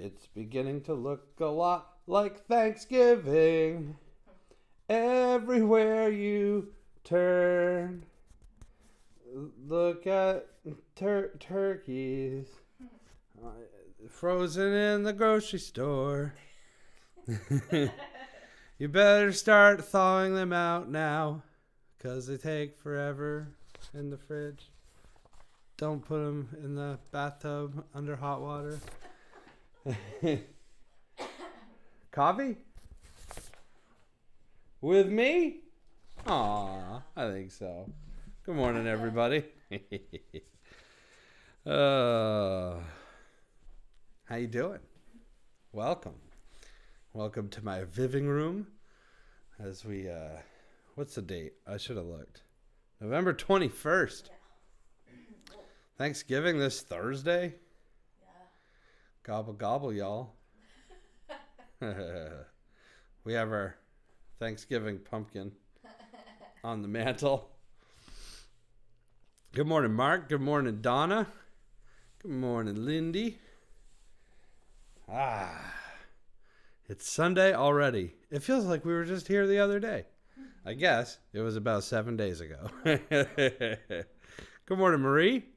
It's beginning to look a lot like Thanksgiving. Everywhere you turn, look at turkeys frozen in the grocery store. You better start thawing them out now, 'cause they take forever in the fridge. Don't put them in the bathtub under hot water. Coffee? With me? Aw, I think so. Good morning, everybody. How you doing? Welcome. Welcome to my viving room. As we, what's the date? I should have looked. November 21st. Yeah. Thanksgiving this Thursday. Yeah. Gobble, gobble, y'all. We have our Thanksgiving pumpkin on the mantle. Good morning, Mark. Good morning, Donna. Good morning, Lindy. It's Sunday already. It feels like we were just here the other day. I guess it was about 7 days ago. Good morning, Marie.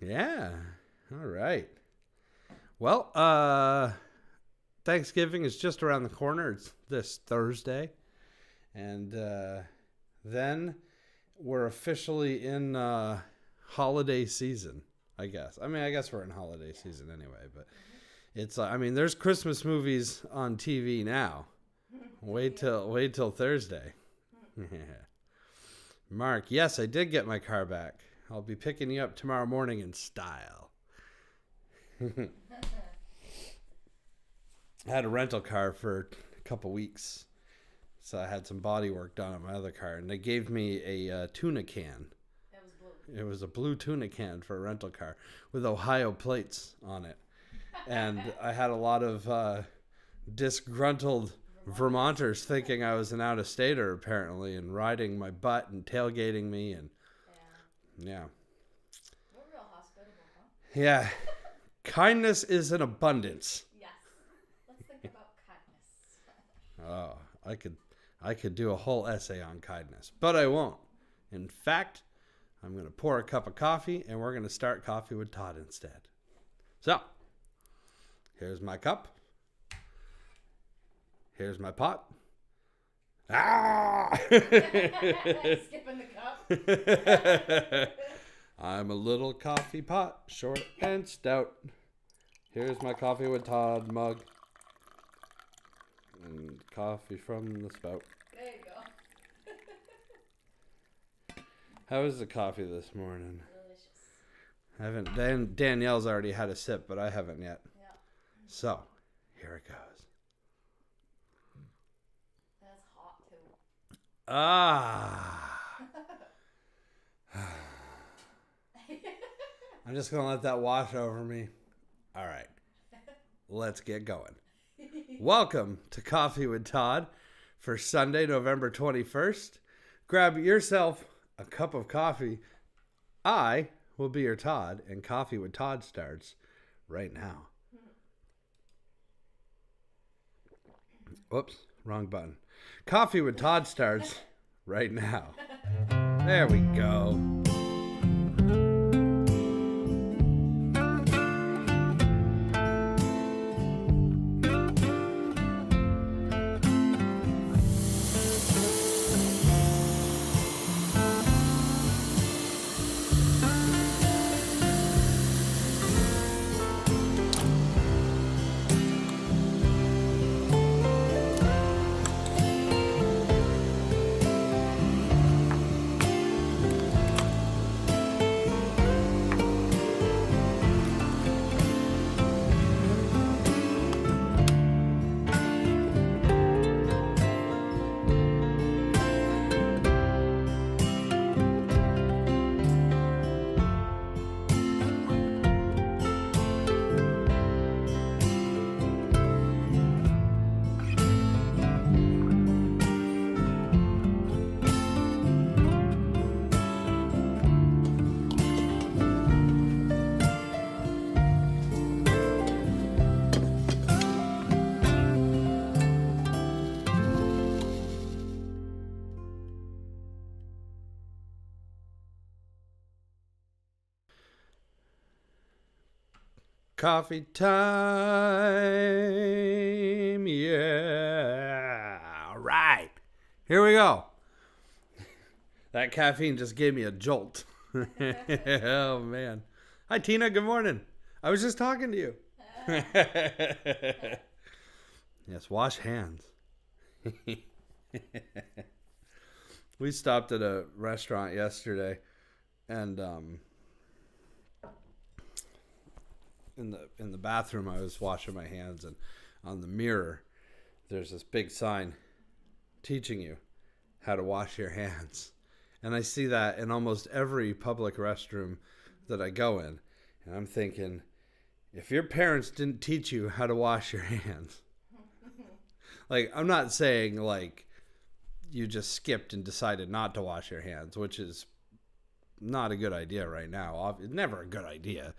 Yeah. All right. Well, Thanksgiving is just around the corner. It's this Thursday. And then we're officially in holiday season, I guess. I guess we're in holiday season anyway, but it's there's Christmas movies on TV now. Wait till Thursday. Mark, yes, I did get my car back. I'll be picking you up tomorrow morning in style. I had a rental car for a couple weeks, so I had some body work done on my other car, and they gave me a tuna can. That was blue. It was a blue tuna can for a rental car with Ohio plates on it. And I had a lot of disgruntled Vermonters thinking I was an out-of-stater, apparently, and riding my butt and tailgating me. And yeah. We're real hospitable, huh? Yeah. Kindness is an abundance. Yes. Let's think about kindness. Oh, I could do a whole essay on kindness, but I won't. In fact, I'm going to pour a cup of coffee, and we're going to start Coffee with Todd instead. So, here's my cup. Here's my pot. Skipping the cup. I'm a little coffee pot, short and stout. Here's my Coffee with Todd mug. And coffee from the spout. There you go. How is the coffee this morning? Delicious. I haven't. Danielle's already had a sip, but I haven't yet. Yeah. So, here it goes. That's hot too. I'm just going to let that wash over me. All right. Let's get going. Welcome to Coffee with Todd for Sunday, November 21st. Grab yourself a cup of coffee. I will be your Todd, and Coffee with Todd starts right now. Whoops, wrong button. Coffee with Todd starts right now. There we go. Coffee time. Yeah. All right. Here we go. That caffeine just gave me a jolt. Oh, man. Hi, Tina. Good morning. I was just talking to you. Yes, wash hands. We stopped at a restaurant yesterday, and in the bathroom I was washing my hands, and on the mirror there's this big sign teaching you how to wash your hands. And I see that in almost every public restroom that I go in, and I'm thinking, if your parents didn't teach you how to wash your hands, like, I'm not saying like you just skipped and decided not to wash your hands, which is not a good idea right now. It's never a good idea.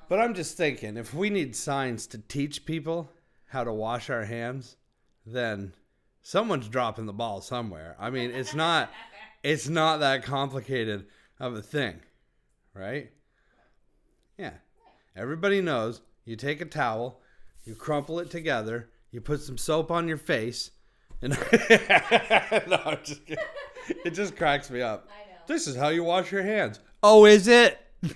But I'm just thinking, if we need signs to teach people how to wash our hands, then someone's dropping the ball somewhere. I mean, it's not that complicated of a thing, right? Yeah. Everybody knows you take a towel, you crumple it together, you put some soap on your face, and no, I'm just kidding. It just cracks me up. I know. This is how you wash your hands. Oh, is it? Well,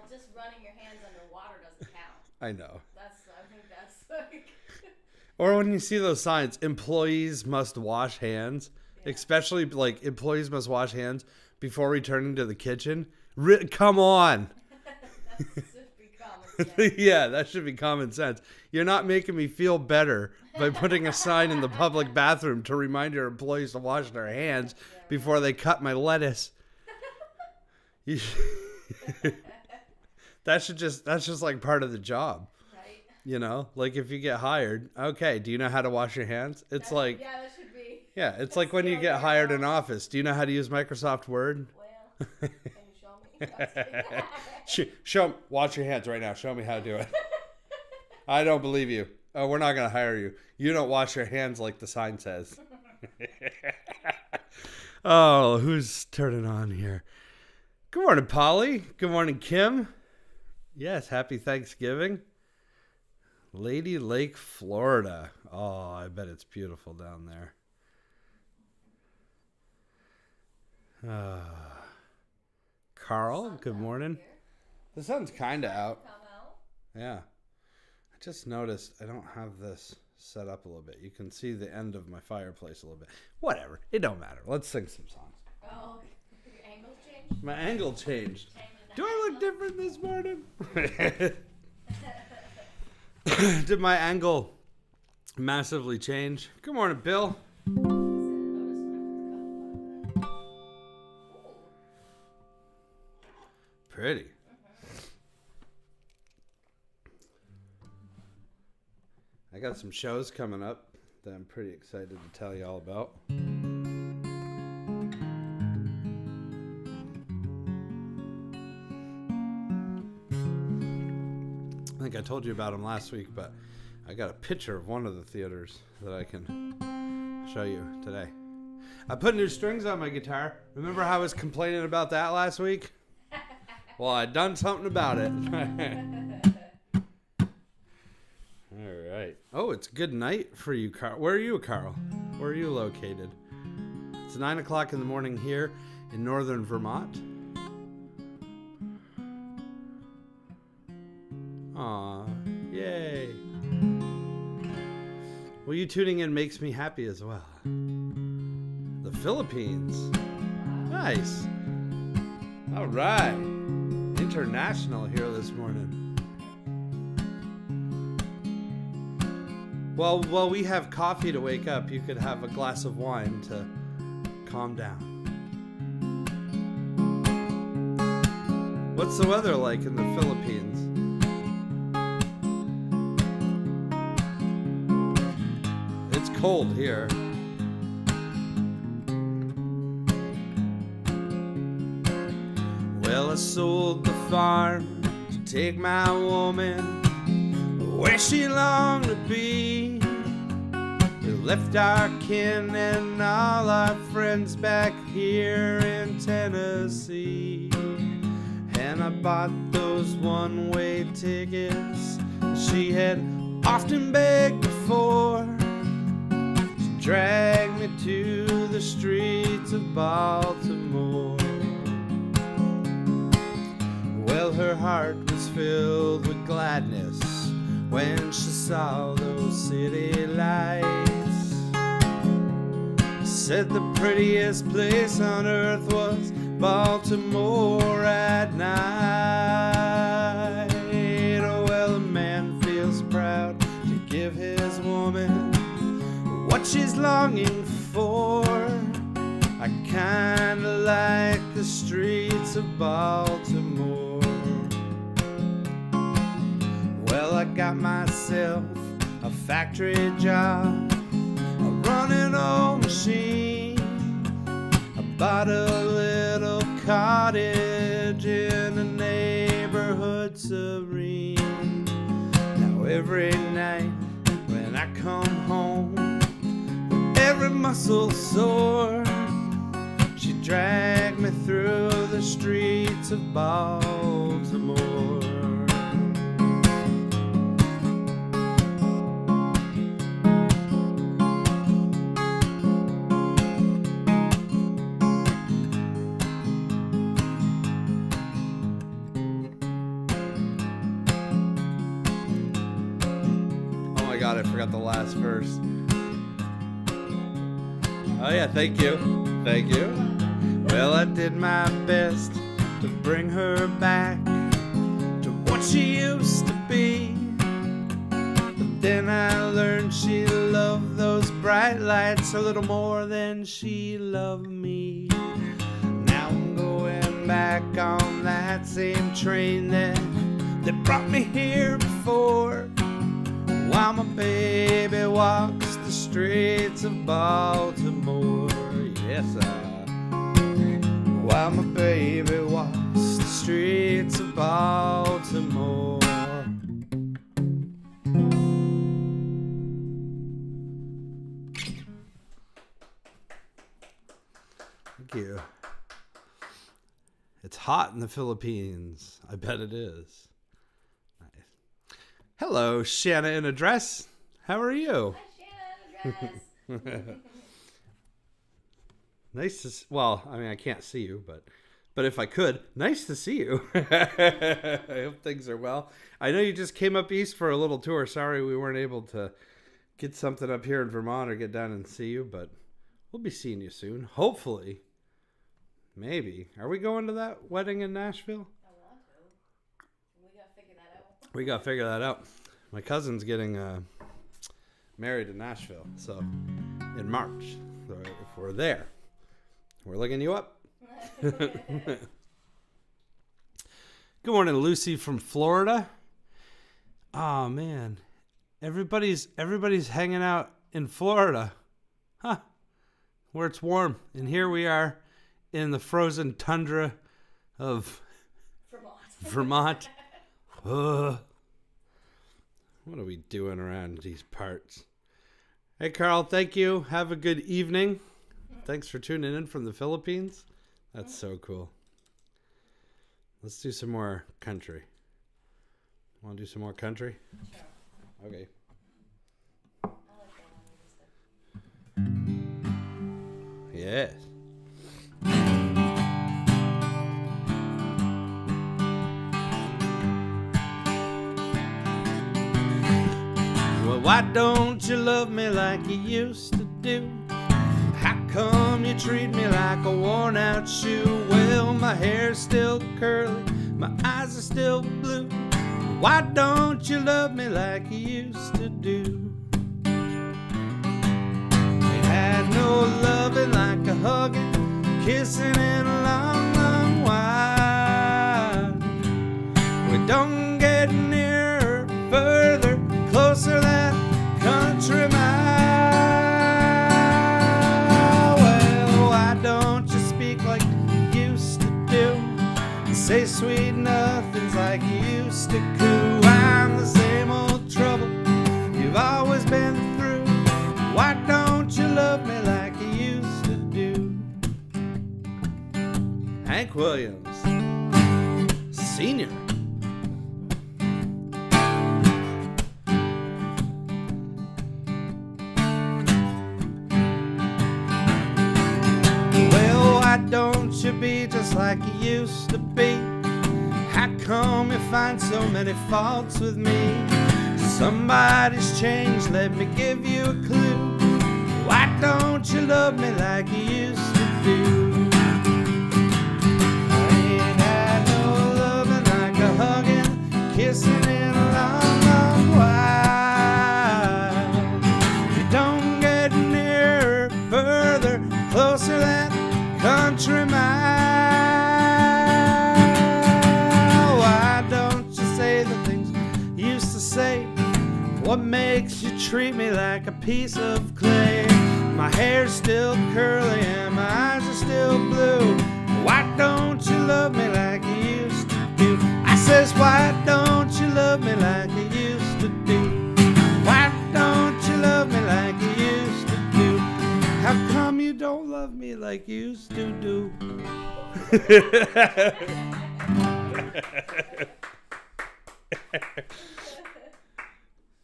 just running your hands under water doesn't count. I know. I think that's like... Or when you see those signs, employees must wash hands, especially like employees must wash hands before returning to the kitchen. Come on. That should be common sense. Yeah, that should be common sense. You're not making me feel better by putting a sign in the public bathroom to remind your employees to wash their hands before they cut my lettuce. That's just like part of the job. Right. You know, like if you get hired, okay, do you know how to wash your hands? It's like, yeah, that should be. yeah, it's like when you get hired in office. Do you know how to use Microsoft Word? Well, can you show me? Wash your hands right now. Show me how to do it. I don't believe you. Oh, we're not going to hire you. You don't wash your hands like the sign says. Oh, who's turning on here? Good morning, Polly. Good morning, Kim. Yes, happy Thanksgiving. Lady Lake, Florida. Oh, I bet it's beautiful down there. Carl, good morning. The sun's kind of out. Yeah. I just noticed I don't have this set up a little bit. You can see the end of my fireplace a little bit. Whatever. It don't matter. Let's sing some songs. Oh, your angle changed? My angle changed. Do I look different this morning? Did my angle massively change? Good morning, Bill. Pretty. I got some shows coming up that I'm pretty excited to tell you all about. I think I told you about them last week, but I got a picture of one of the theaters that I can show you today. I put new strings on my guitar. Remember how I was complaining about that last week? Well, I done something about it. All right. Oh, it's a good night for you, Carl. Where are you, Carl? Where are you located? It's 9 o'clock in the morning here in northern Vermont. Aw, yay. Well, you tuning in makes me happy as well. The Philippines. Nice. All right. International here this morning. Well, while we have coffee to wake up, you could have a glass of wine to calm down. What's the weather like in the Philippines? It's cold here. Well, I sold the farm to take my woman where she longed to be. We left our kin and all our friends back here in Tennessee. and I bought those one-way tickets she had often begged before. She dragged me to the streets of Baltimore. Well, her heart was filled with gladness when she saw those city lights. Said the prettiest place on earth was Baltimore at night. Oh, well, a man feels proud to give his woman what she's longing for. I kinda like the streets of Baltimore. Well, I got myself a factory job, a running old machine. I bought a little cottage in a neighborhood serene. Now every night when I come home, with every muscle sore, she dragged me through the streets of Baltimore. I forgot the last verse. Oh yeah, thank you. Thank you. Well, I did my best to bring her back to what she used to be. But then I learned she loved those bright lights a little more than she loved me. Now I'm going back on that same train that brought me here before. While my baby walks the streets of Baltimore. Yes, while my baby walks the streets of Baltimore. Thank you. It's hot in the Philippines. I bet it is. Hello, Shanna in a dress. How are you? Hi, Shanna in a dress. Nice to well, I mean, I can't see you, but if I could, nice to see you. I hope things are well. I know you just came up east for a little tour. Sorry we weren't able to get something up here in Vermont or get down and see you, but we'll be seeing you soon. Hopefully. Maybe. Are we going to that wedding in Nashville? We got to figure that out. My cousin's getting married in Nashville, so in March. So if we're there, we're looking you up. Good morning, Lucy from Florida. Oh man, everybody's hanging out in Florida, huh? Where it's warm, and here we are in the frozen tundra of Vermont. What are we doing around these parts? Hey, Carl, thank you. Have a good evening. Thanks for tuning in from the Philippines. That's so cool. Let's do some more country. Want to do some more country? Sure. Okay. I like that one. Yes. Why don't you love me like you used to do? How come you treat me like a worn out shoe? Well, my hair's still curly, my eyes are still blue. Why don't you love me like you used to do? We had no loving like a hugging, kissing in a long, long while. We don't get nearer, further, closer than country mile. Well, why don't you speak like you used to do? And say sweet nothings like you used to coo. I'm the same old trouble you've always been through. Why don't you love me like you used to do? Hank Williams. Senior. Well, why don't you be just like you used to be? How come you find so many faults with me? Somebody's changed, let me give you a clue. Why don't you love me like you used to do? I ain't had no loving like a hugging, kissing in a long, long while. You don't get nearer, further, closer than country mile. Why don't you say the things you used to say? What makes you treat me like a piece of clay? My hair's still curly and my eyes are still blue. Why don't you love me like you used to do? I says, why don't you love me like you used to do? Why don't you love me like you used to do? How come you don't love me like you used to do?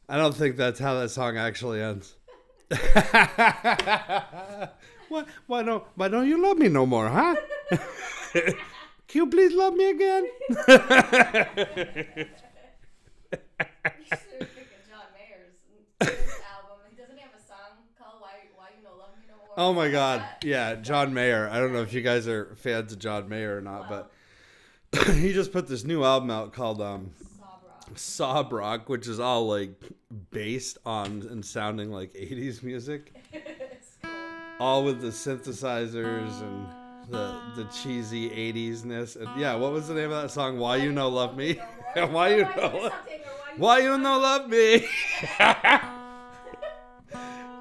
I don't think that's how that song actually ends. Why don't you love me no more, huh? Can you please love me again? You should pick a John Mayer's album. Doesn't he have a song called Why You No Love Me No More? Oh my God, yeah, John Mayer. I don't know if you guys are fans of John Mayer or not, but he just put this new album out called Sob Rock, which is all like based on and sounding like 80s music. Cool. All with the synthesizers and the cheesy 80s-ness. And yeah, what was the name of that song? Why You No Love Me? Why You No Love Me?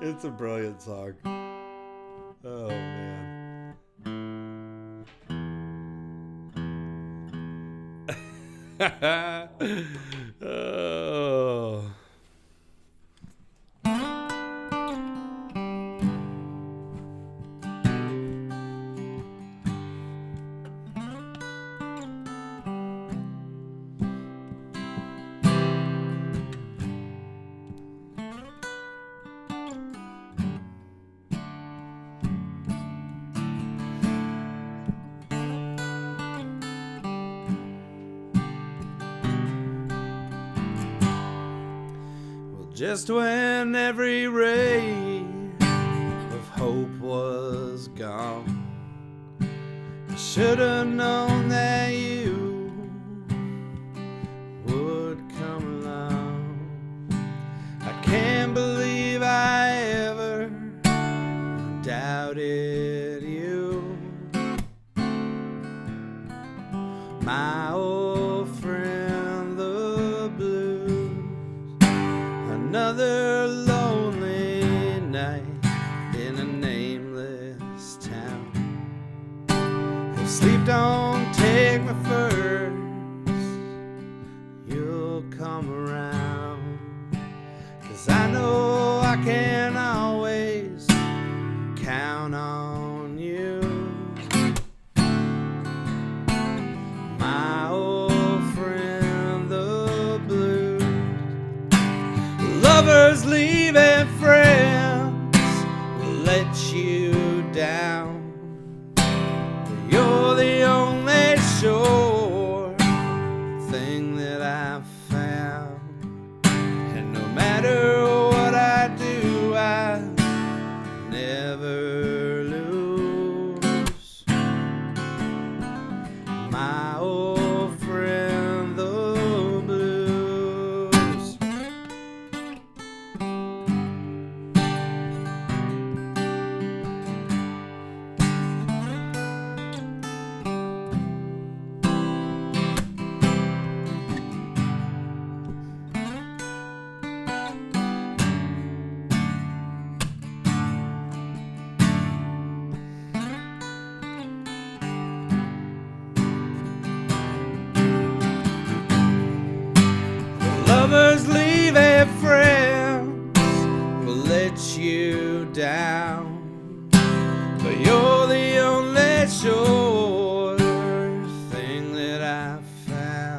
It's a brilliant song. Oh man. Oh. Just when every ray of hope was gone, I should have known that you would come along. I can't believe I ever doubted you, my old friend, the blues. Another lonely night in a nameless town. If sleep don't take me first, you'll come around. 'Cause I know I can always count on you, my old friend, the blues. Lovers leaving friends will let you down. You're the only sure thing that I've found. And no matter what I do, I never lose, my old friend, the blues. Lovers leaving friends will let you down, but you're the only sure thing that I've found.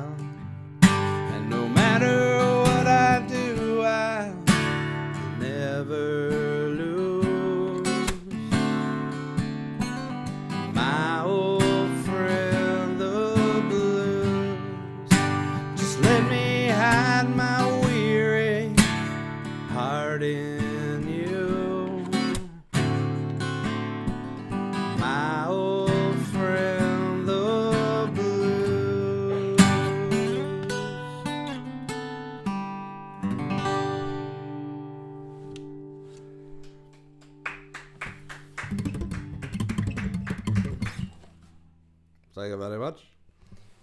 Thank you very much.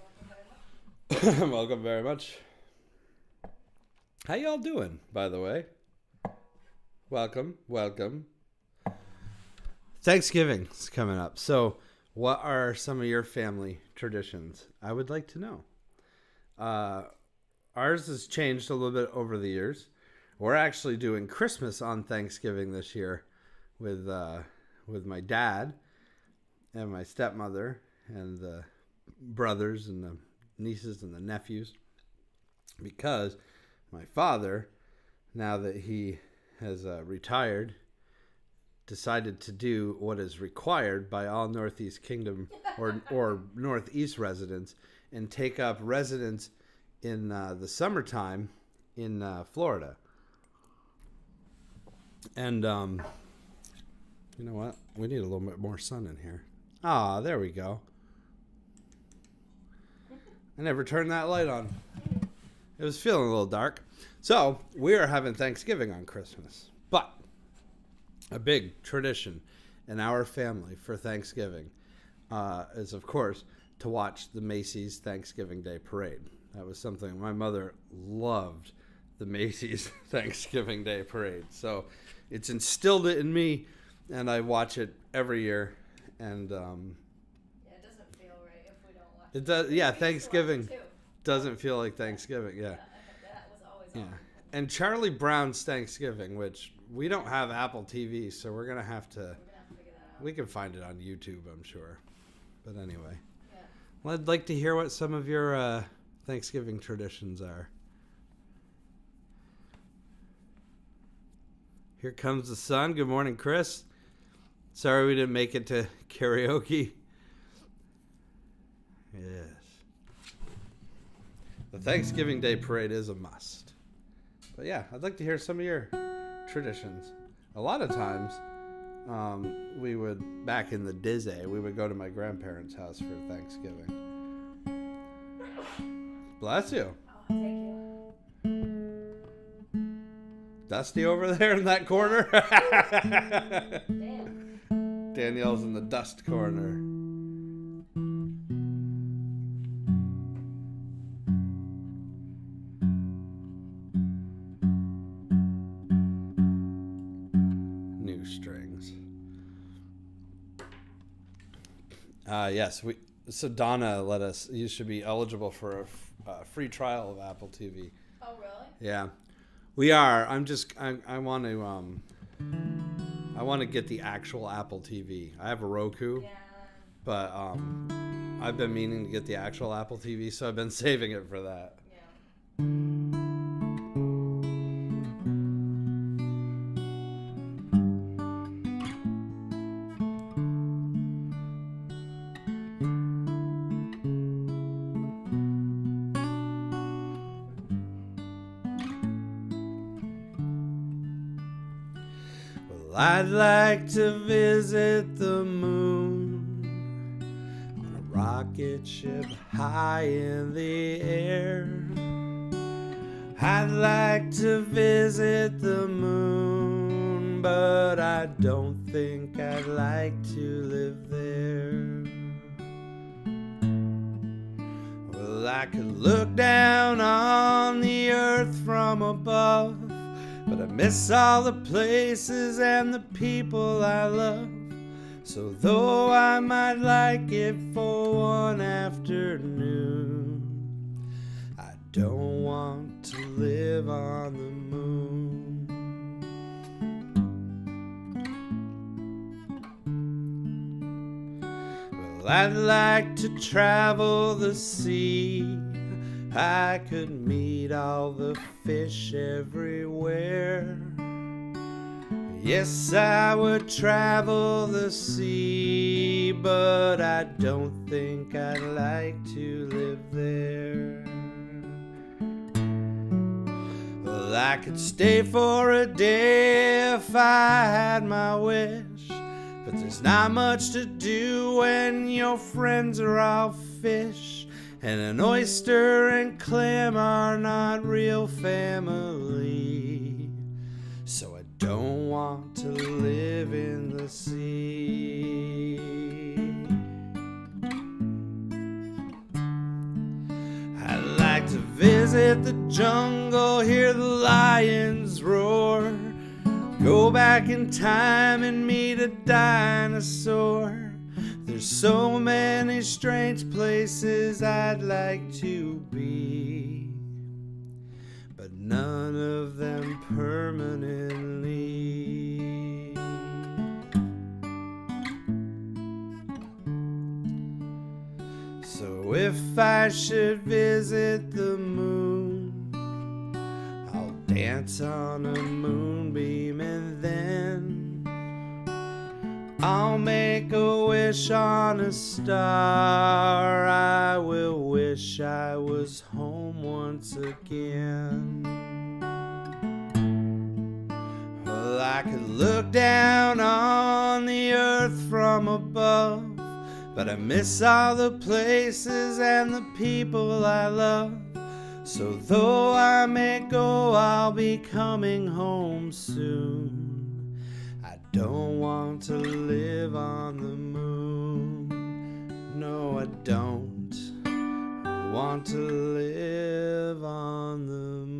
Welcome very much. Welcome very much. How y'all doing, by the way? Welcome. Thanksgiving's coming up. So, what are some of your family traditions? I would like to know. Ours has changed a little bit over the years. We're actually doing Christmas on Thanksgiving this year with my dad and my stepmother and the brothers and the nieces and the nephews, because my father, now that he has retired, decided to do what is required by all Northeast Kingdom or Northeast residents and take up residence in the summertime in Florida. And you know what? We need a little bit more sun in here. Ah, there we go. I never turned that light on. It was feeling a little dark. So, we are having Thanksgiving on Christmas. But a big tradition in our family for Thanksgiving is, of course, to watch the Macy's Thanksgiving Day Parade. That was something my mother loved, the Macy's Thanksgiving Day Parade. So, it's instilled it in me, and I watch it every year. And Yeah, it doesn't feel right if we don't watch it does. Yeah, We used to watch Thanksgiving it too. doesn't feel like Thanksgiving. Yeah. That was always Yeah. on. And Charlie Brown's Thanksgiving, which we don't have Apple TV, so we're going to have to... We're gonna have to figure that out. We can find it on YouTube, I'm sure. But anyway. Yeah. Well, I'd like to hear what some of your Thanksgiving traditions are. Here comes the sun. Good morning, Chris. Sorry we didn't make it to karaoke. Yes. The Thanksgiving Day Parade is a must. But yeah, I'd like to hear some of your traditions. A lot of times, we would, back in the Dizzy, we would go to my grandparents' house for Thanksgiving. Bless you. Oh, thank you. Dusty over there in that corner. Damn. Danielle's in the dust corner. New strings. Yes, so Donna let us. You should be eligible for a free trial of Apple TV. Oh, really? Yeah, we are. I want to get the actual Apple TV. I have a Roku, Yeah. but I've been meaning to get the actual Apple TV, so I've been saving it for that. Yeah. Well, I'd like to visit the moon on a rocket ship high in the air. I'd like to visit the moon, but I don't think I'd like to live there. Well, I could look down on the earth from above, but I miss all the places and the people I love. So though I might like it for one afternoon, I don't want to live on the moon. Well, I'd like to travel the sea. I could meet all the fish everywhere. Yes, I would travel the sea, but I don't think I'd like to live there. Well, I could stay for a day if I had my wish, but there's not much to do when your friends are all fish, and an oyster and clam are not real family. So I don't want to live in the sea. visit the jungle, hear the lions roar, go back in time and meet a dinosaur. There's so many strange places I'd like to be, but none of them permanently. So if I should visit the moon, I'll dance on a moonbeam, and then I'll make a wish on a star. I will wish I was home once again. Well, I could look down on the earth from above, but I miss all the places and the people I love. So though I may go, I'll be coming home soon. I don't want to live on the moon. No, I don't want to live on the moon.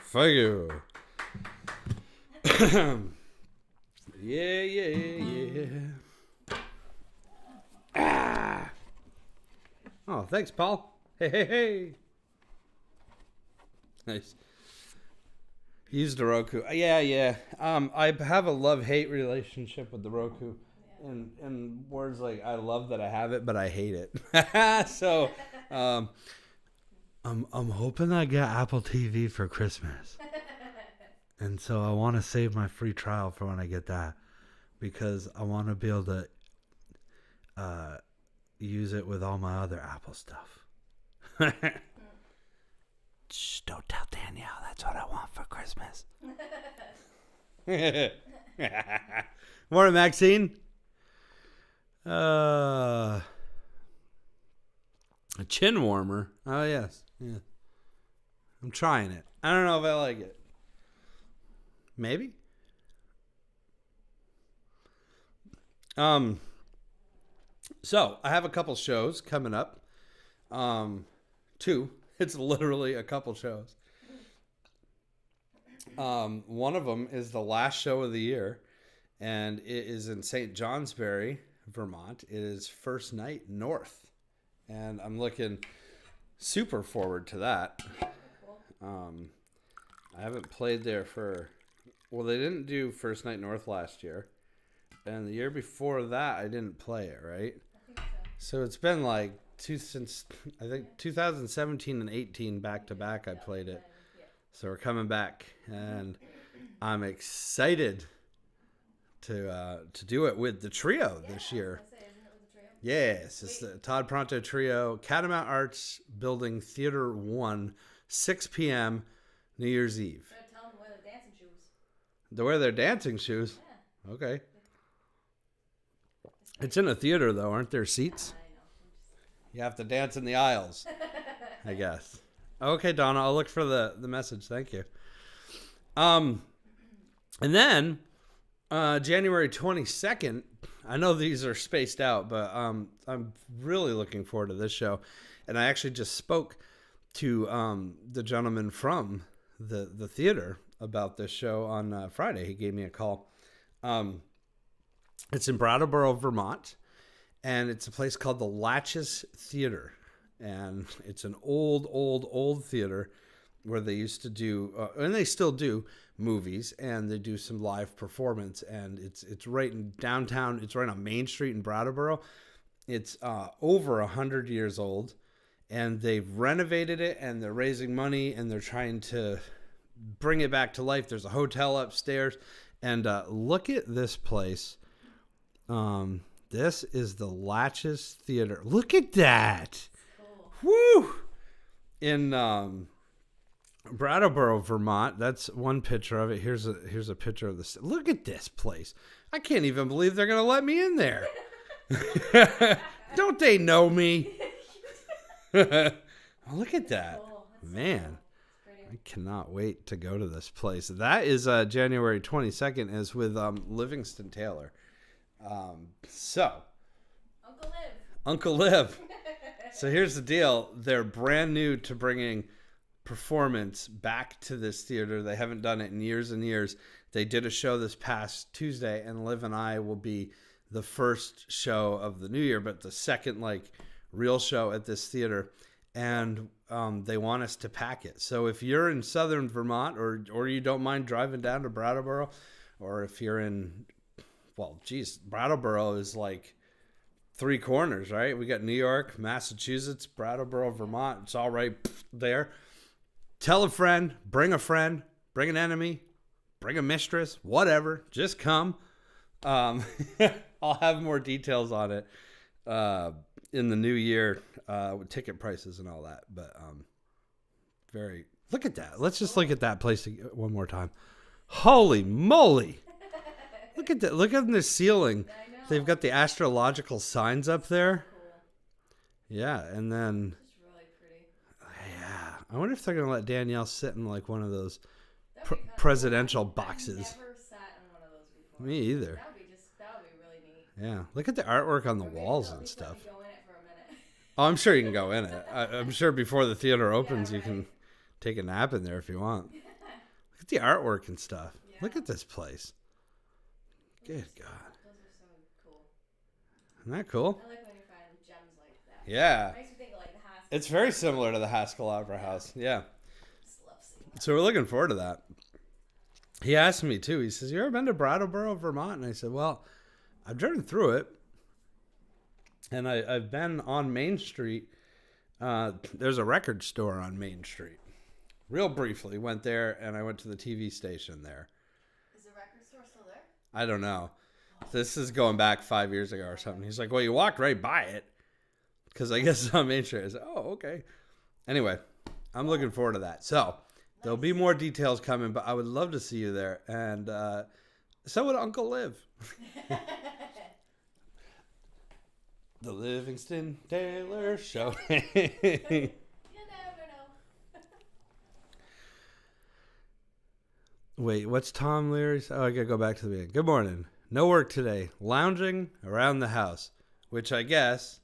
Thank you. Yeah. Ah. Oh, thanks, Paul. Hey. Nice. Used the Roku. Yeah. I have a love-hate relationship with the Roku. And words like, I love that I have it, but I hate it. So, I'm hoping I get Apple TV for Christmas. And so I want to save my free trial for when I get that, because I want to be able to use it with all my other Apple stuff. Shh, don't tell Danielle. That's what I want for Christmas. Morning, Maxine. A chin warmer. Oh, yes. Yeah. I'm trying it. I don't know if I like it. Maybe. So I have a couple shows coming up. Two. It's literally a couple shows. One of them is the last show of the year, and it is in St. Johnsbury, Vermont. It is First Night North, and I'm looking super forward to that. I haven't played there well, they didn't do First Night North last year, and the year before that I didn't play it, right? I think so. So it's been like since I think 2017 and 18 back to back I played it. Yeah. So we're coming back, and I'm excited to do it with the trio this year. Isn't it with the trio? Yes, it's the Todd Pronto Trio, Catamount Arts Building, Theater 1, 6 p.m. New Year's Eve. Better tell them to wear their dancing shoes. They wear their dancing shoes? Yeah. Okay. It's in a theater, though. Aren't there seats? I know. You have to dance in the aisles, I guess. Okay, Donna, I'll look for the message. Thank you. And then January 22nd, I know these are spaced out, but I'm really looking forward to this show. And I actually just spoke to the gentleman from the theater about this show on Friday. He gave me a call. It's in Brattleboro, Vermont, and it's a place called the Latches Theater. And it's an old theater where they used to do, and they still do, movies, and they do some live performance. And it's right in downtown. It's right on Main Street in Brattleboro. It's over 100 years old, and they've renovated it, and they're raising money, and they're trying to bring it back to life. There's a hotel upstairs, and look at this place. This is the Latches Theater. Look at that. Cool. Woo! In Brattleboro, Vermont. That's one picture of it. Here's a picture of this. Look at this place. I can't even believe they're going to let me in there. Don't they know me? Look at that. Cool. Man. Pretty. I cannot wait to go to this place. That is January 22nd is with Livingston Taylor. So, Uncle Liv. So here's the deal. They're brand new to bringing performance back to this theater. They haven't done it in years and years. They did a show this past Tuesday, and Liv and I will be the first show of the new year, but the second real show at this theater. And they want us to pack it. So if you're in southern Vermont or you don't mind driving down to Brattleboro, or if you're in, Brattleboro is like 3 corners, right? We got New York, Massachusetts, Brattleboro, Vermont. It's all right there. Tell a friend, bring an enemy, bring a mistress, whatever. Just come. I'll have more details on it in the new year with ticket prices and all that. But look at that. Let's just look at that place one more time. Holy moly. Look at that. Look at the ceiling. They've got the astrological signs up there. Cool. Yeah, and then It's really pretty. yeah, I wonder if they're gonna let Danielle sit in one of those cool. presidential boxes. I've never sat in one of those before. Me either. That would be really neat. Yeah, look at the artwork on the Or maybe walls they'll and at least let stuff. me go in it for a minute. Oh, I'm sure you can go in it. I'm sure before the theater opens, Yeah, you can right. take a nap in there if you want. Look at the artwork and stuff. Yeah. Look at this place. Good God. Those are so cool. Isn't that cool? I like when you find gems like that. Yeah. Makes me think of the Haskell. It's very similar to the Haskell Opera House. Yeah. Just love seeing that. So we're looking forward to that. He asked me too. He says, "You ever been to Brattleboro, Vermont?" And I said, "Well, I've driven through it, and I've been on Main Street. There's a record store on Main Street. Real briefly, went there, and I went to the TV station there. Is the record store still there? I don't know. This is going back 5 years ago or something." He's like, "Well, you walked right by it, because I guess it's on Main Street." I said, "Oh, okay." Anyway, I'm looking forward to that. So there'll be more details coming, but I would love to see you there, and so would Uncle Liv. The Livingston Taylor Show. You never know. Wait, what's Tom Leary's? Oh, I gotta go back to the beginning. Good morning. No work today. Lounging around the house, which I guess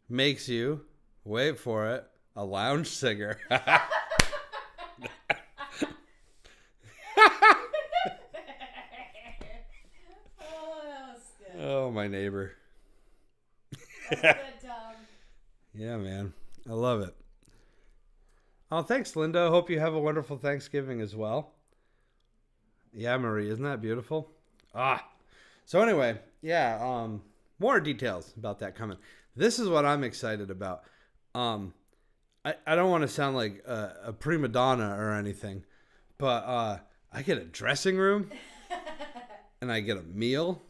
makes you, wait for it, a lounge singer. Oh, that was good. Oh, my neighbor. That's good, Tom. Yeah, man. I love it. Oh, thanks, Linda. Hope you have a wonderful Thanksgiving as well. Yeah, Marie. Isn't that beautiful? So anyway, yeah, more details about that coming. This is what I'm excited about. I don't want to sound like a prima donna or anything, but I get a dressing room, and I get a meal,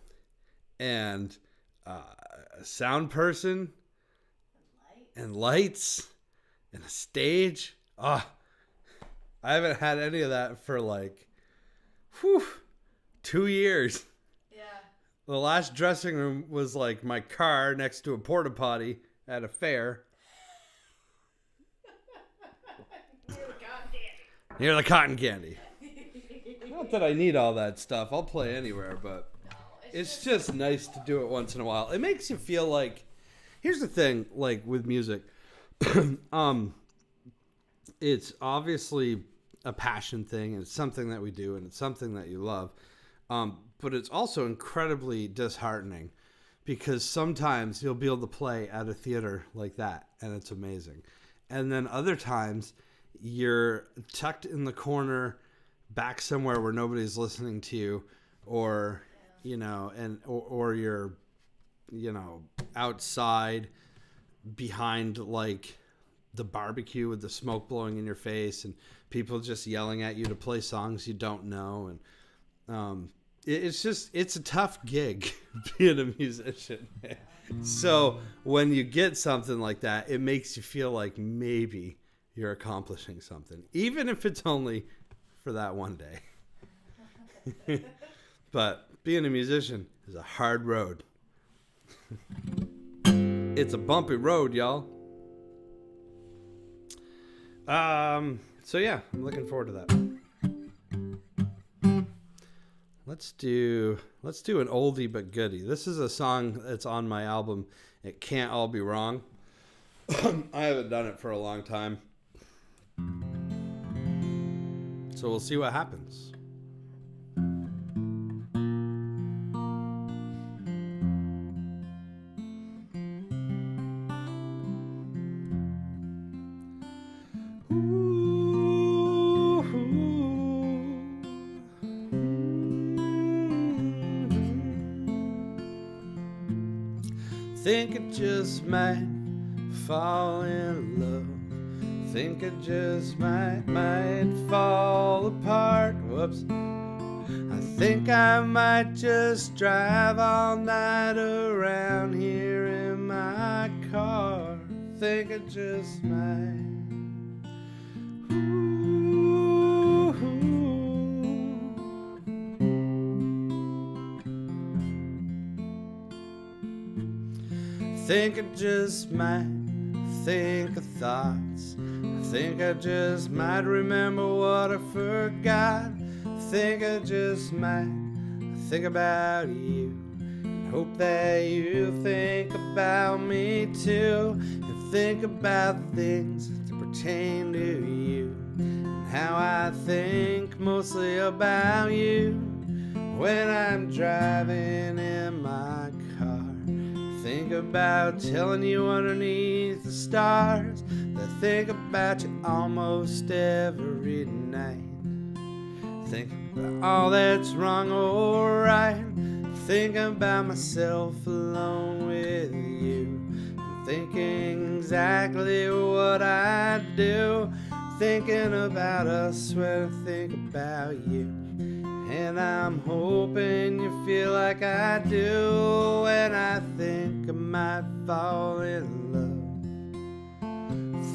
and a sound person, and lights, and a stage. I haven't had any of that for 2 years. Yeah. The last dressing room was my car next to a porta potty at a fair. Near the cotton candy. Not that I need all that stuff. I'll play anywhere, but No, it's just nice to do it once in a while. It makes you feel like, here's the thing, with music, it's obviously a passion thing, and it's something that we do, and it's something that you love. But it's also incredibly disheartening, because sometimes you'll be able to play at a theater like that, and it's amazing. And then other times you're tucked in the corner back somewhere where nobody's listening to you, or or you're outside behind the barbecue with the smoke blowing in your face and people just yelling at you to play songs you don't know, and it's a tough gig being a musician. So when you get something like that, it makes you feel like maybe you're accomplishing something, even if it's only for that one day. But being a musician is a hard road. It's a bumpy road, y'all. So yeah, I'm looking forward to that. Let's do an oldie but goodie. This is a song that's on my album, It Can't All Be Wrong. I haven't done it for a long time. So we'll see what happens. Think I just might fall in love. Think I just might fall apart. Whoops. I think I might just drive all night around here in my car. Think I just might. Think I just might think of thoughts. I think I just might remember what I forgot. Think I just might think about you and hope that you think about me too, and think about things that pertain to you and how I think mostly about you when I'm driving in my car. Think about telling you underneath the stars. I think about you almost every night. Think about all that's wrong or right. Think about myself alone with you. I'm thinking exactly what I do. Thinking about us when I think about you. And I'm hoping you feel like I do when I think I might fall in love.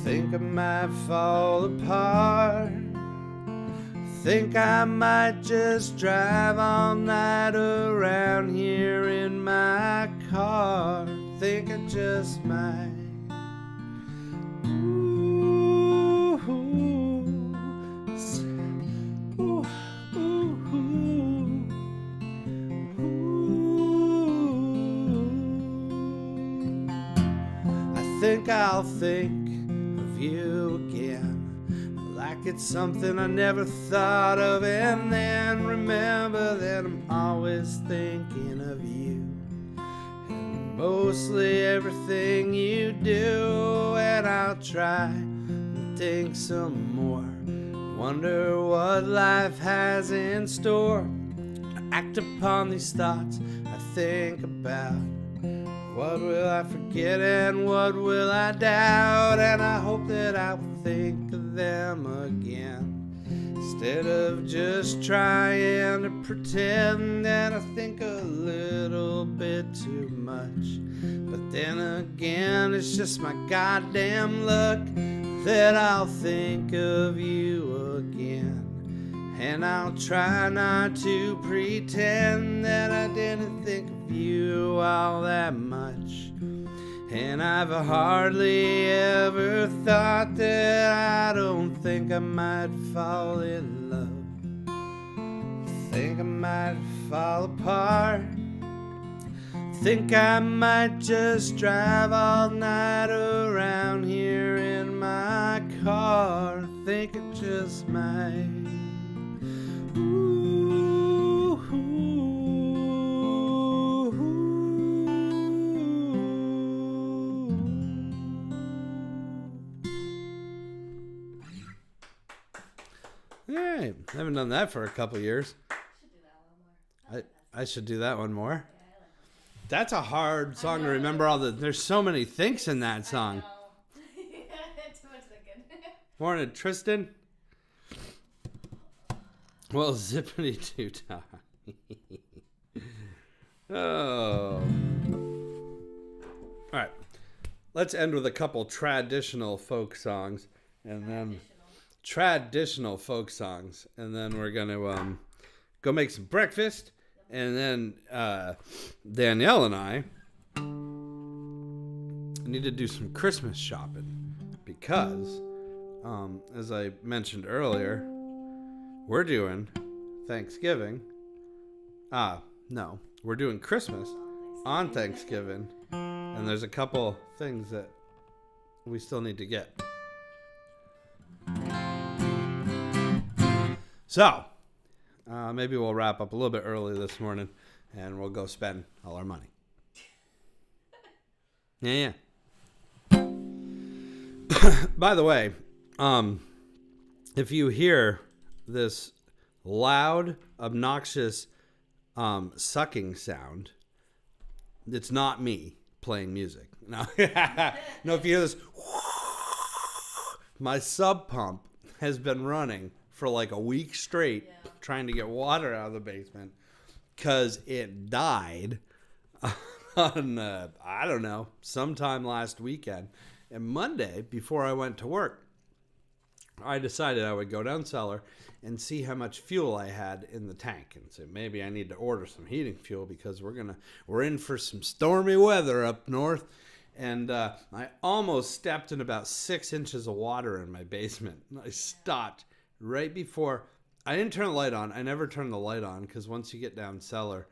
Think I might fall apart. Think I might just drive all night around here in my car. Think I just might. I think I'll think of you again, like it's something I never thought of, and then remember that I'm always thinking of you, and mostly everything you do, and I'll try and think some more, wonder what life has in store, act upon these thoughts I think about. What will I forget and what will I doubt? And I hope that I will think of them again, instead of just trying to pretend that I think a little bit too much. But then again, it's just my goddamn luck that I'll think of you again. And I'll try not to pretend that I didn't think of you all that much. And I've hardly ever thought that I don't think I might fall in love. Think I might fall apart. Think I might just drive all night around here in my car. Think I just might. Alright, I haven't done that for a couple years. I should do that one more. That's a hard song to remember. There's so many thinks in that song. Too much thinking. Morning, Tristan. Well, zippity doo dah. Oh. All right. Let's end with a couple traditional folk songs, and then traditional folk songs, and then we're gonna go make some breakfast, and then Danielle and I need to do some Christmas shopping because as I mentioned earlier, we're doing Thanksgiving. No, we're doing Christmas on Thanksgiving. And there's a couple things that we still need to get. So, maybe we'll wrap up a little bit early this morning and we'll go spend all our money. Yeah. By the way, if you hear this loud, obnoxious sucking sound, it's not me playing music. No, no. If you hear this, my sub pump has been running for like a week straight, trying to get water out of the basement because it died on I don't know, sometime last weekend. And Monday, before I went to work, I decided I would go down cellar and see how much fuel I had in the tank, and so maybe I need to order some heating fuel because we're in for some stormy weather up north. And I almost stepped in about 6 inches of water in my basement. I stopped right before. I didn't turn the light on. I never turn the light on because once you get down cellar,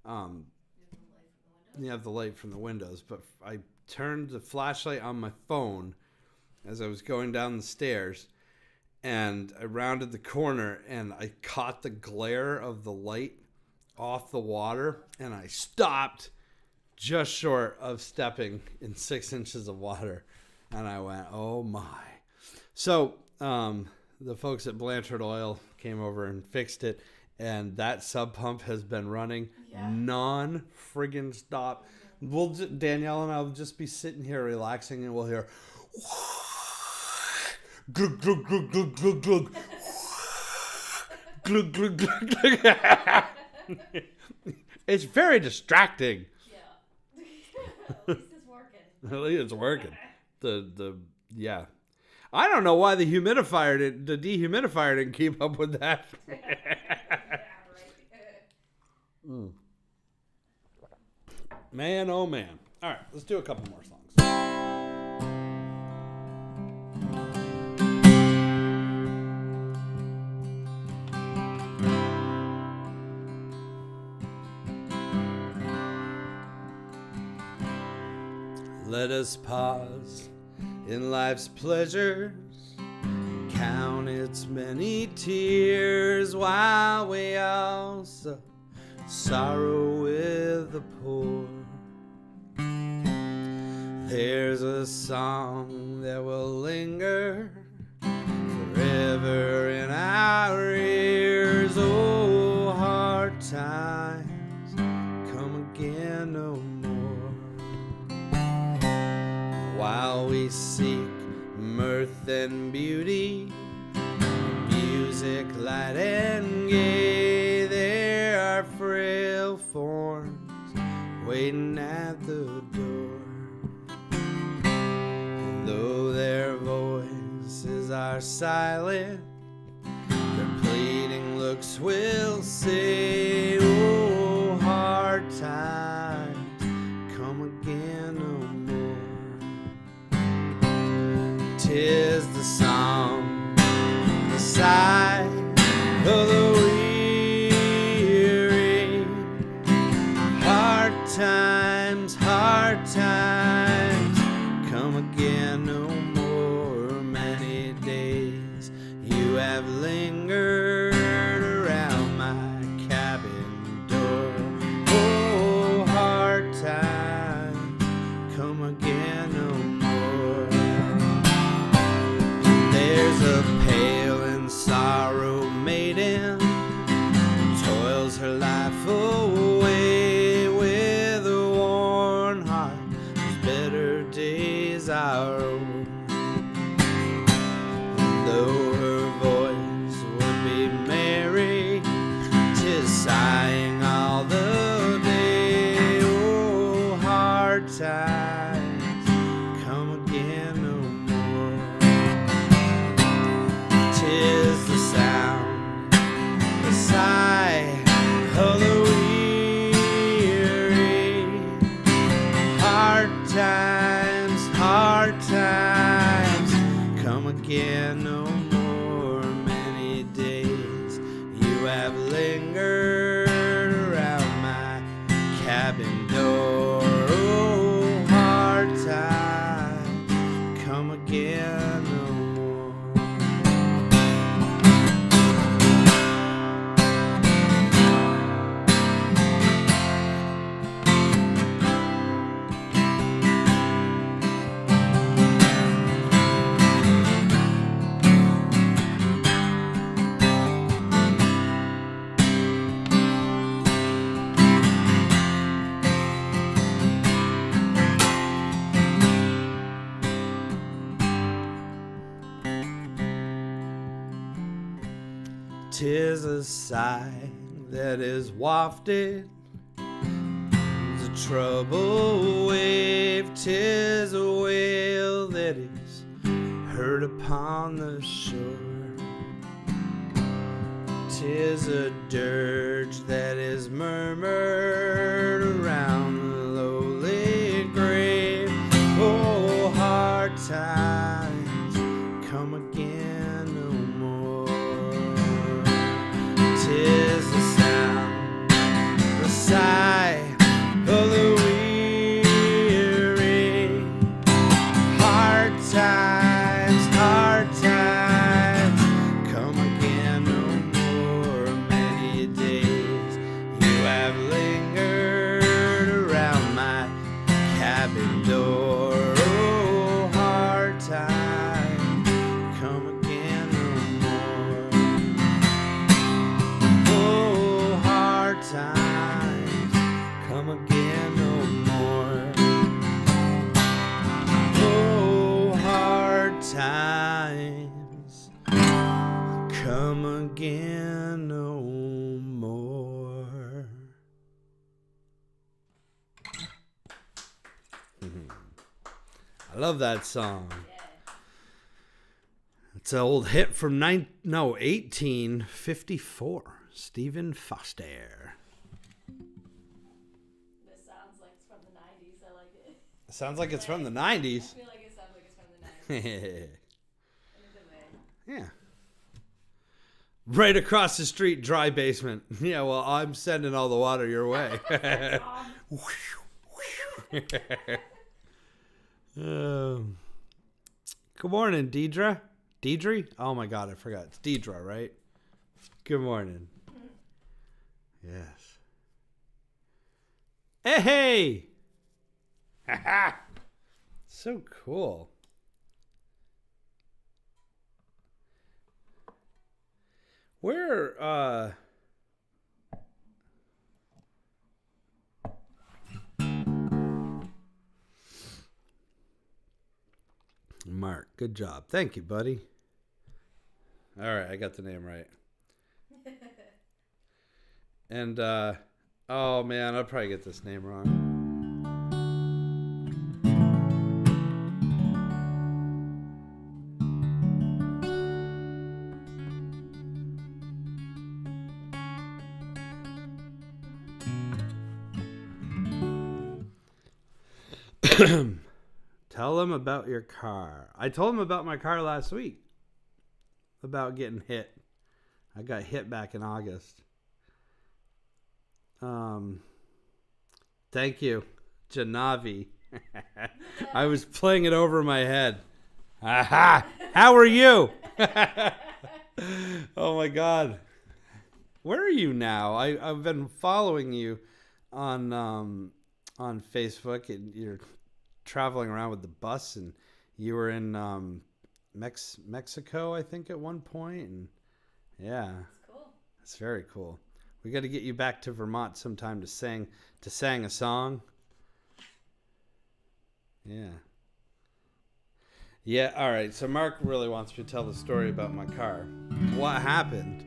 you have the light from the windows. But I turned the flashlight on my phone as I was going down the stairs, and I rounded the corner and I caught the glare of the light off the water, and I stopped just short of stepping in 6 inches of water. And I went, oh my. So the folks at Blanchard Oil came over and fixed it, and that sub pump has been running non-friggin' stop. Danielle and I will just be sitting here relaxing, and we'll hear glug, glug, glug, glug, glug, glug. Glug, glug, glug, glug. It's very distracting. At least it's working. At least it's working. Yeah. I don't know why the dehumidifier didn't keep up with that. Man, oh man. All right, let's do a couple more songs. Let us pause in life's pleasures, count its many tears, while we also sorrow with the poor. There's a song that will linger forever in our ears. Oh, hard times come again no more. While we seek mirth and beauty, music light and gay, there are frail forms waiting at the door. And though their voices are silent, their pleading looks will say, oh, hard times come again no more. 'Tis the song, the sigh of the weary. Hard times come again no more. Many days you have lingered around my cabin door. Oh, hard times come again no more. There's a pale and sorrow maiden, toils her life away with a worn heart, whose better days are old. Though her voice would be merry, 'tis sighing all the day. Oh, hard times come again no more. 'Tis the sound, the sigh of the weary. Hard times come again no lingered around my cabin door. Oh, hard times come again no more. 'Tis a sigh that is wafted, 'tis a troubled wave, 'tis a wail that is heard upon the shore, 'tis a dirge that is murmured around the lowly grave. Oh, hard times come again no more. 'Tis the sound, the sigh of the weary. Hard times come again no more. Many days you have lingered around my cabin door. Oh, hard times come again no more. Oh, hard times come again no more. Oh, hard times come again no more. I love that song. It's an old hit from 1854. Stephen Foster. This sounds like it's from the 90s. I like it. Sounds like it's from the I 90s. feel like it sounds like it's from the 90s. In a good way. Yeah. Right across the street, dry basement. Yeah, well, I'm sending all the water your way. Good morning, Deidre. Deidre? Oh my God, I forgot. It's Deidre, right? Good morning. Yes. Hey! So cool. Where, Mark, good job. Thank you, buddy. All right, I got the name right. And, oh man, I'll probably get this name wrong. Tell them about your car. I told them about my car last week. About getting hit. I got hit back in August. Thank you, Janavi. I was playing it over my head. Aha! How are you? Oh my God. Where are you now? I've been following you on Facebook, and you're traveling around with the bus, and you were in Mexico, I think, at one point, and yeah, That's cool. it's very cool. We got to get you back to Vermont sometime to sing a song. Yeah. All right. So Mark really wants me to tell the story about my car. What happened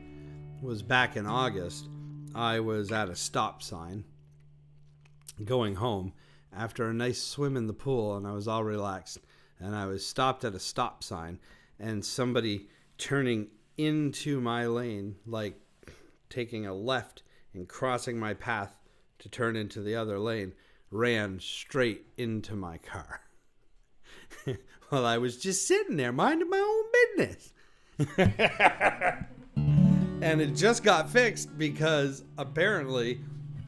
was back in August, I was at a stop sign going home after a nice swim in the pool, and I was all relaxed, and I was stopped at a stop sign, and somebody turning into my lane, like taking a left and crossing my path to turn into the other lane, ran straight into my car. Well, I was just sitting there minding my own business. And it just got fixed because apparently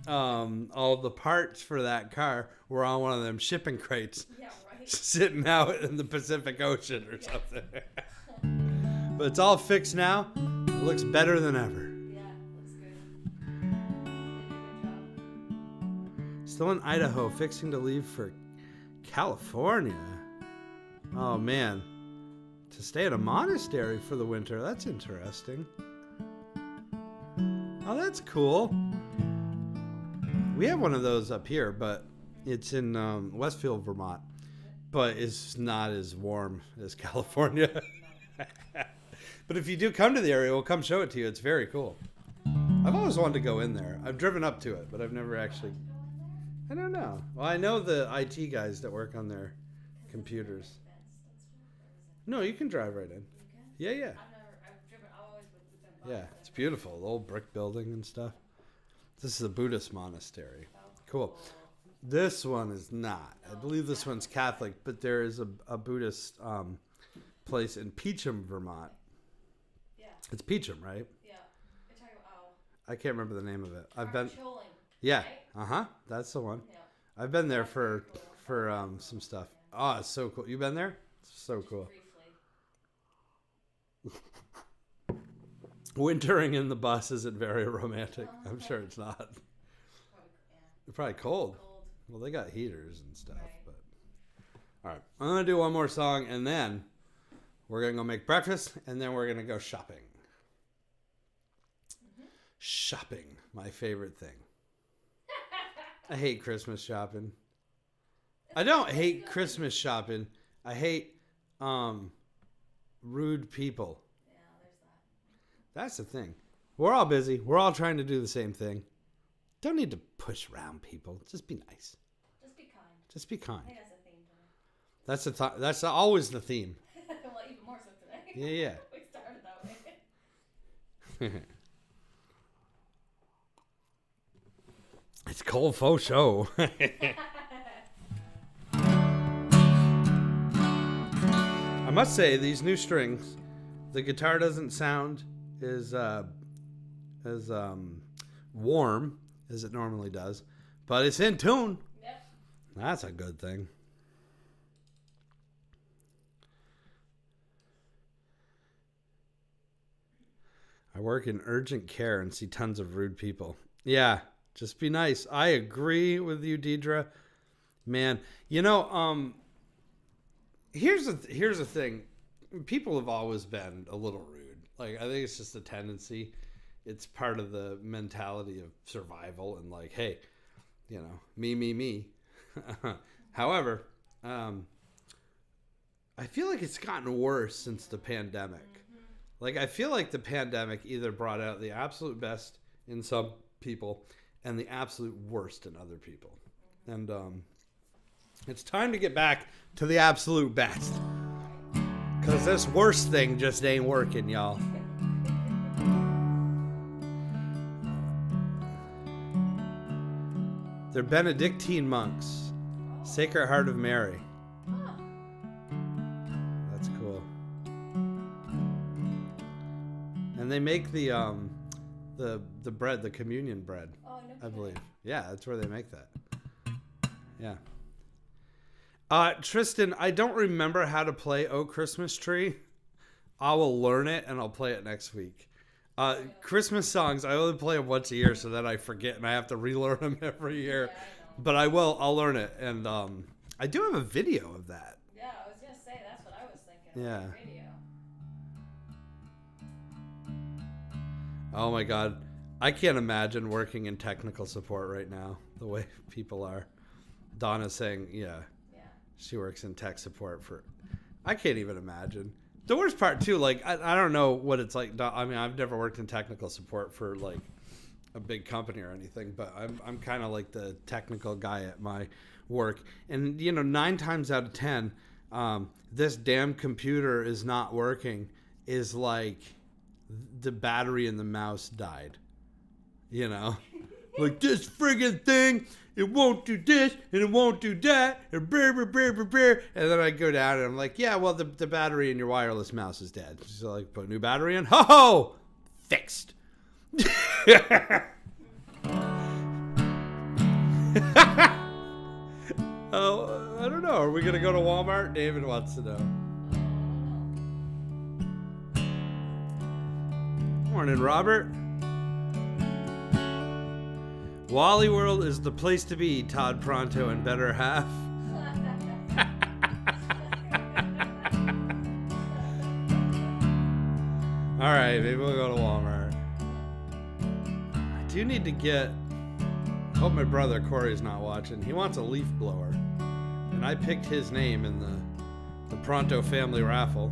all the parts for that car were on one of them shipping crates. Yeah, right. Sitting out in the Pacific Ocean or something. But it's all fixed now. It looks better than ever. Yeah, looks good. They did a good job. Still in Idaho, fixing to leave for California. Oh man. To stay at a monastery for the winter. That's interesting. Oh, that's cool. We have one of those up here, but it's in Westfield, Vermont. But it's not as warm as California. But if you do come to the area, we'll come show it to you. It's very cool. I've always wanted to go in there. I've driven up to it, but I've never actually... I don't know. Well, I know the IT guys that work on their computers. No, you can drive right in. Yeah, yeah. I've always been by. Yeah, it's beautiful. The old brick building and stuff. This is a Buddhist monastery. Cool. This one is not. I believe this one's Catholic, but there is a Buddhist place in Peacham, Vermont. Yeah. It's Peacham, right? Yeah. You're talking about, I can't remember the name of it. I've been. Choling, Yeah. right? Uh-huh. That's the one. Yeah. I've been there for some stuff. Oh, it's so cool. You been there? It's so cool. Briefly. Wintering in the bus isn't very romantic. I'm sure it's not. Probably cold. Well, they got heaters and stuff, Right. but all right. I'm gonna do one more song, and then we're gonna go make breakfast, and then we're gonna go shopping. Mm-hmm. Shopping, my favorite thing. I hate Christmas shopping. I don't hate Christmas shopping. I hate rude people. Yeah, there's that. That's the thing. We're all busy. We're all trying to do the same thing. Don't need to push around people. Just be nice. Just be kind. Just be kind. I think that's a theme today. That's always the theme. Well, even more so today. Yeah. We started that way. It's cold faux show. I must say, these new strings, the guitar doesn't sound as warm as it normally does, but it's in tune. Yep. That's a good thing. I work in urgent care and see tons of rude people. Yeah, just be nice. I agree with you, Deidre. Man, you know, here's the thing. People have always been a little rude. Like, I think it's just a tendency. It's part of the mentality of survival and like, hey, you know, me. However, I feel like it's gotten worse since the pandemic. Mm-hmm. Like, I feel like the pandemic either brought out the absolute best in some people and the absolute worst in other people. And it's time to get back to the absolute best. Because this worst thing just ain't working, y'all. They're Benedictine monks. Sacred Heart of Mary. Oh. That's cool. And they make the bread, the communion bread. Oh, no I believe. kidding. Yeah, that's where they make that. Yeah. Tristan, I don't remember how to play "Oh Christmas Tree." I will learn it and I'll play it next week. Christmas songs, I only play them once a year so that I forget and I have to relearn them every year. Yeah, I know. But I'll learn it. And I do have a video of that. Yeah, I was going to say, that's what I was thinking. Yeah. On the radio. Oh my God. I can't imagine working in technical support right now, the way people are. Donna's saying, yeah, she works in tech support I can't even imagine. The worst part too, like, I don't know what it's like. I mean, I've never worked in technical support for like a big company or anything, but I'm kind of like the technical guy at my work. And, you know, 9 times out of 10, this damn computer is not working is like the battery in the mouse died. You know, like this friggin' thing, it won't do this and it won't do that, and brr, brr, brr, brr, brr. And then I go down and I'm like, yeah, well, the battery in your wireless mouse is dead. So like, put a new battery in. Ho ho! Fixed. Oh, I don't know. Are we going to go to Walmart? David wants to know. Morning, Robert. Wally World is the place to be, Todd Pronto and better half. All right, maybe we'll go to Walmart. I do need to get... Hope my brother Corey's not watching. He wants a leaf blower. And I picked his name in the Pronto family raffle.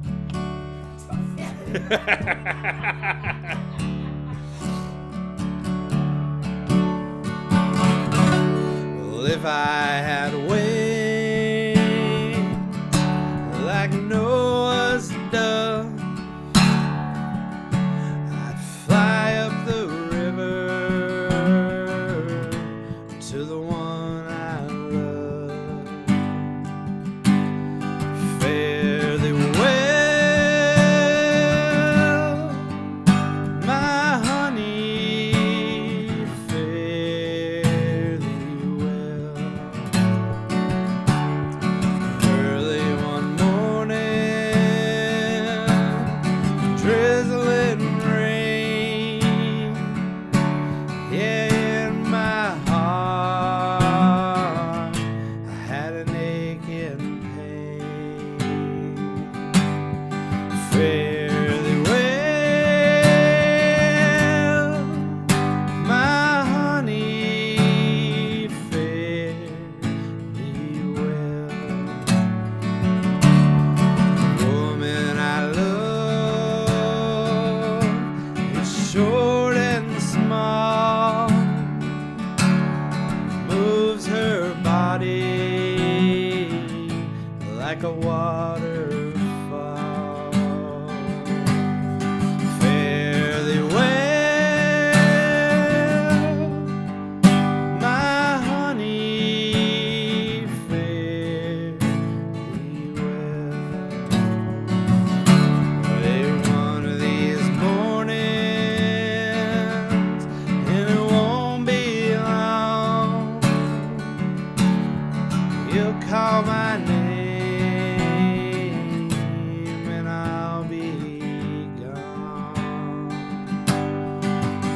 Well, if I had a way like Noah's dove, I'd fly up the river to the one I love. Fare thee well, my honey, fare thee well. Early one morning, drizzling rain, yeah, in my heart I had an aching pain. Fare thee well, my honey, fare thee well. The woman I love is short and small, moves her body like a waterfall. Fare thee well, my honey, fare thee well. Hey, one of these mornings, and it won't be long, you'll call my name and I'll be gone.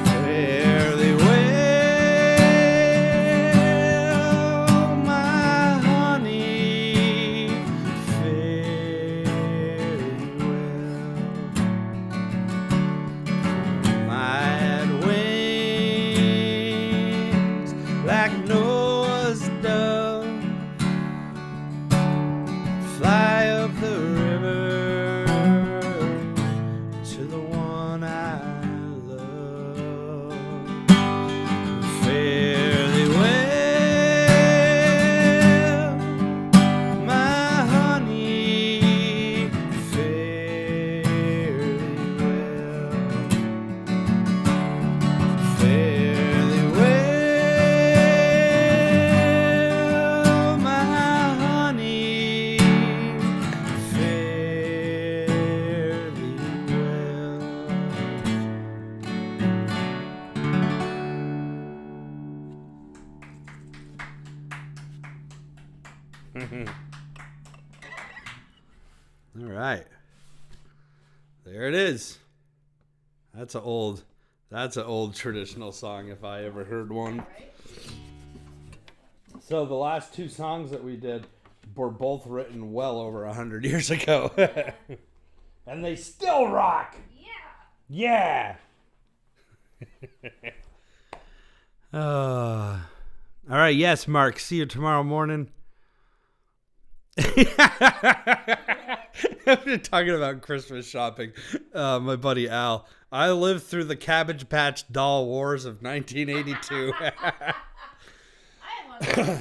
Fare thee well, my honey, fare thee well. I had wings like Noah's dove, fly up the river to the one I love. Fare thee well, my honey, fare thee well. Fare thee well, my honey, fare thee well. All right. There it is. That's an old traditional song if I ever heard one. Right? So the last two songs that we did were both written well over 100 years ago. And they still rock. Yeah. Yeah. All right. Yes, Mark. See you tomorrow morning. After talking about Christmas shopping, my buddy Al, I lived through the Cabbage Patch Doll Wars of 1982. I had one of those.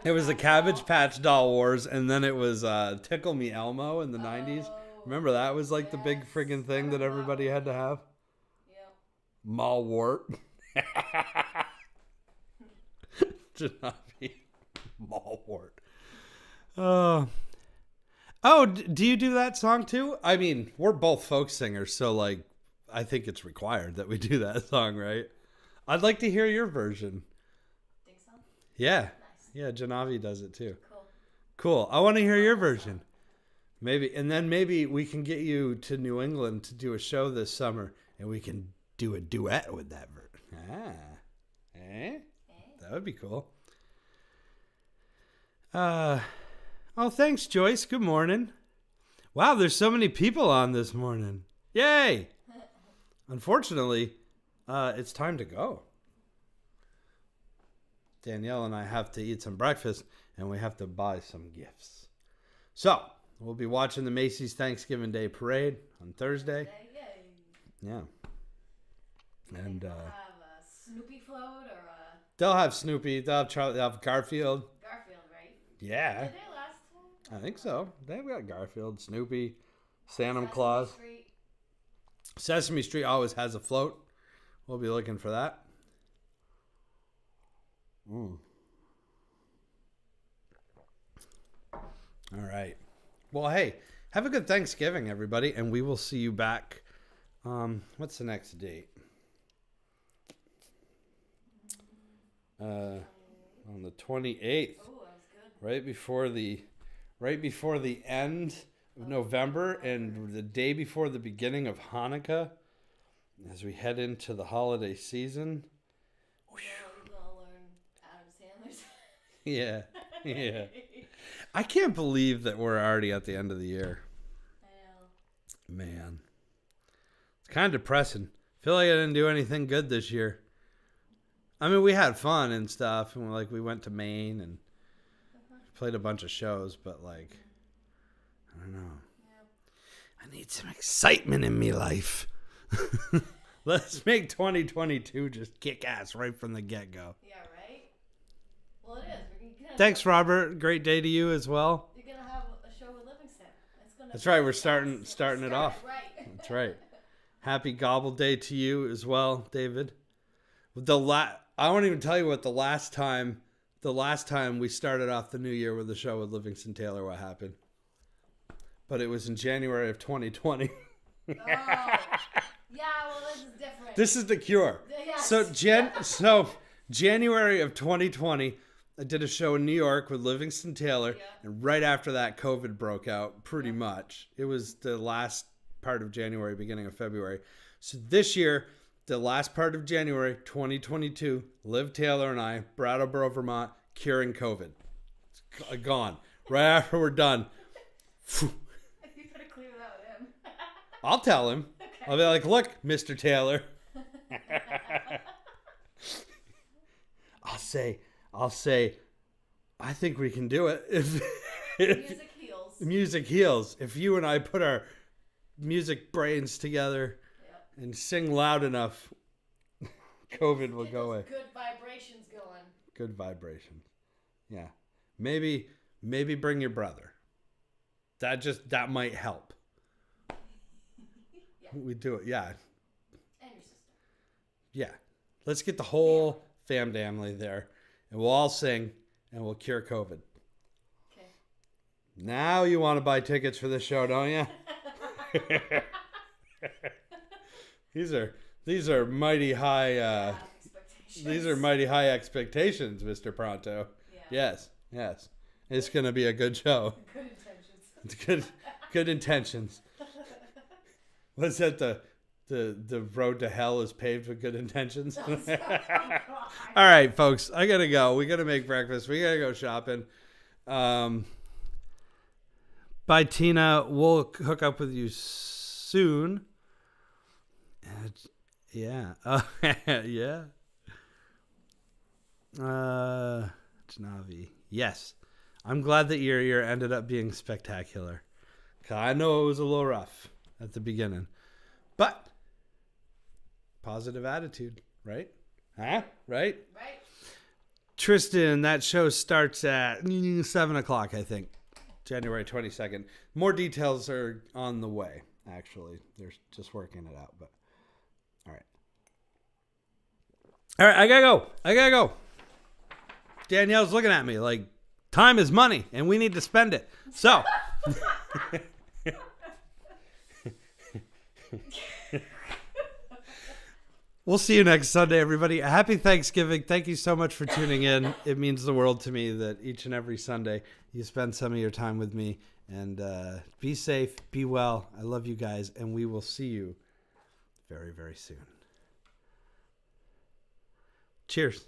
It was the Cabbage Patch Doll Wars, and then it was Tickle Me Elmo in the 90s. Remember that was like the big friggin' thing that everybody had to have? Yep. Mallwart. Should not be Mallwart. Oh, do you do that song too? I mean, we're both folk singers, so like, I think it's required that we do that song, right? I'd like to hear your version. Think so? Yeah. Nice. Yeah, Janavi does it too. Cool. Cool. I want to hear your version. Maybe we can get you to New England to do a show this summer, and we can do a duet with that version. That would be cool. Oh, thanks, Joyce. Good morning. Wow, there's so many people on this morning. Yay! Unfortunately, it's time to go. Danielle and I have to eat some breakfast, and we have to buy some gifts. So, we'll be watching the Macy's Thanksgiving Day Parade on Thursday. Yeah. And have a Snoopy float or a... They'll have Snoopy. They'll have Charlie. They'll have Garfield. Garfield, right? Yeah. Did they last time? I think so. They've got Garfield, Snoopy, Santa Claus. Street. Sesame Street always has a float. We'll be looking for that. All right. Well, hey, have a good Thanksgiving, everybody, and we will see you back. What's the next date? On the 28th. Oh, that was good. Right before the end of November and the day before the beginning of Hanukkah, as we head into the holiday season. We're gonna learn Adam Sandler's. Yeah. I can't believe that we're already at the end of the year. I know. Man. It's kind of depressing. I feel like I didn't do anything good this year. I mean, we had fun and stuff, and we went to Maine and played a bunch of shows, but I don't know. Yeah. I need some excitement in me life. Let's make 2022 just kick ass right from the get-go. Yeah, right? Well, it is. Thanks, Robert. Great day to you as well. You're going to have a show with Livingston. That's right. We're starting it off. Right. That's right. Happy Gobble Day to you as well, David. I won't even tell you what the last time we started off the new year with a show with Livingston Taylor, what happened. But it was in January of 2020. Oh. Yeah, well, this is different. This is the cure. Yes. So January of 2020, I did a show in New York with Livingston Taylor, and right after that, COVID broke out, pretty much. It was the last part of January, beginning of February. So this year, the last part of January 2022, Liv Taylor and I, Brattleboro, Vermont, curing COVID. It's gone. Right after we're done. You better clear that with him. I'll tell him. Okay. I'll be like, look, Mr. Taylor. I'll say, I think we can do it. Music heals. If you and I put our music brains together and sing loud enough, COVID will go away. Good vibrations going. Good vibrations. Yeah. Maybe bring your brother. That might help. Yeah. We do it. Yeah. And your sister. Yeah. Let's get the whole family there, and we'll all sing, and we'll cure COVID. Okay. Now you want to buy tickets for this show, don't you? These are mighty high. These are mighty high expectations, Mr. Pronto. Yeah. Yes. It's gonna be a good show. Good intentions. It's good intentions. What's that? The road to hell is paved with good intentions. All right, folks. I gotta go. We gotta make breakfast. We gotta go shopping. Bye, Tina. We'll hook up with you soon. Yeah. Yeah. Janavi. Yes. I'm glad that your year ended up being spectacular. 'Cause I know it was a little rough at the beginning. But positive attitude, right? Huh? Right? Right. Tristan, that show starts at 7 o'clock, I think. January 22nd. More details are on the way, actually. They're just working it out, but all right. All right, I gotta go. Danielle's looking at me like, time is money, and we need to spend it. So. We'll see you next Sunday, everybody. Happy Thanksgiving. Thank you so much for tuning in. It means the world to me that each and every Sunday you spend some of your time with me. And be safe, be well. I love you guys, and we will see you very, very soon. Cheers.